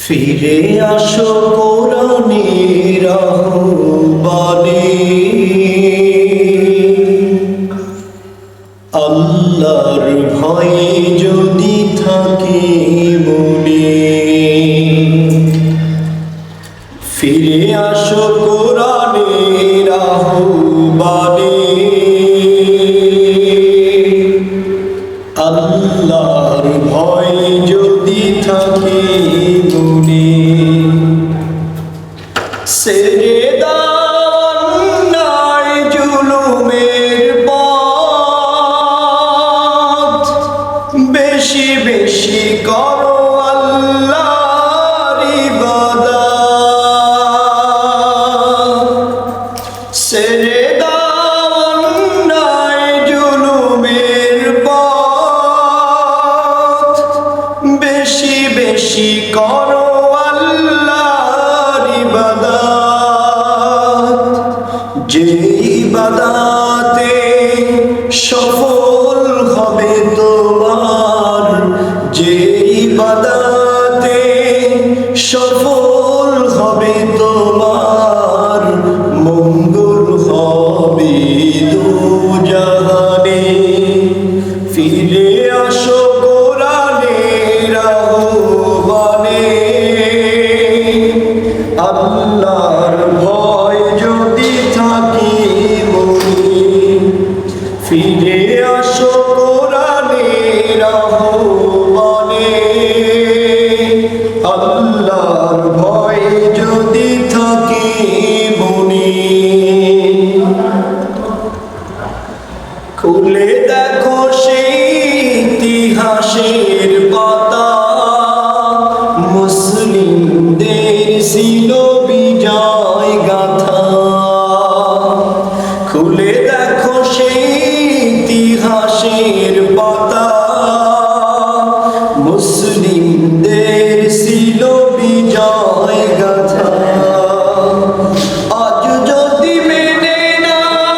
ফিরে আসো কোরআনের আহ্বানে, আল্লাহর ভয়ে যদি থাকে মনে। ফিরে আসো কোরআনের আহ্বানে, আল্লাহর ভয়ে যদি থাকে মনে। ছেড়ে দাও অন্যায় জুলুমের পথ, বেশি বেশি করো আল্লাহর ইবাদত। ছেড়ে দাও অন্যায় জুলুমের পথ, বেশি বেশি করো আল্লাহর ইবাদত। যে ইবাদতে সফল হবে তোমার, যে ইবাদতে সফল হবে তোমার, মঙ্গল হবে দুজাহানে। ফিরে আসো কোরআনের আহ্বানে, আল্লাহর ভয় যদি থাকে মনে। ফিরে আসো কোরআনের আহ্বানে, আল্লাহর ভয় যদি থাকে মনে। খুলে দেখো সেই ইতিহাসের পাতা, মুসলিমদের ছিল বিজয় গাথা। খুলে দেখো সেই ইতিহাসের পাতা, মুসলিমদের ছিল বিজয় গাথা। আজ যদি মেনে নাও,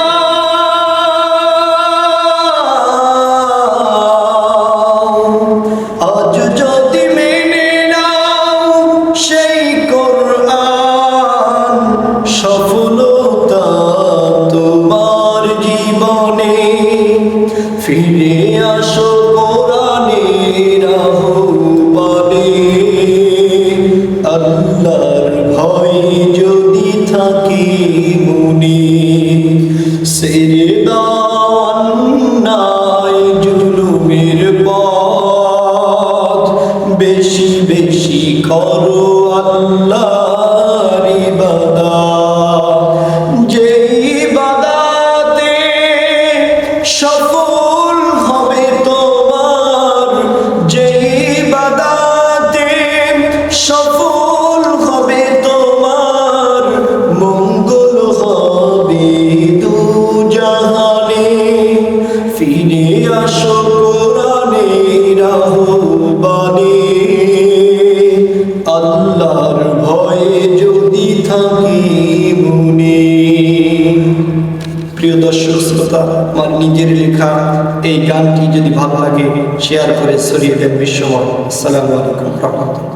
আজ যদি মেনে নাও সেই কোরআন, সফলতা তোমার জীবনে। ফিরে আসো কোরআনের আহ্বানে, আল্লাহর ভয় যদি থাকে মনে। ছেড়ে দাও অন্যায় জুলুমের পথ, বেশি বেশি করো আল্লাহর ইবাদত। যে ইবাদতে সফল হবে তোমার, যে ইবাদতে সফল হবে তোমার, মঙ্গল হবে দুজাহানে। ফিরে আসো কোরআনের আহ্বানে, আল্লাহর ভয়ে যদি থাকে মনে। প্রিয় দর্শক শ্রোতা, আমার নিজের লেখা এই গানটি যদি ভালো লাগে শেয়ার করে ছড়িয়ে দেন বিশ্বময়। আসসালামু আলাইকুম রহমতুল্লাহ।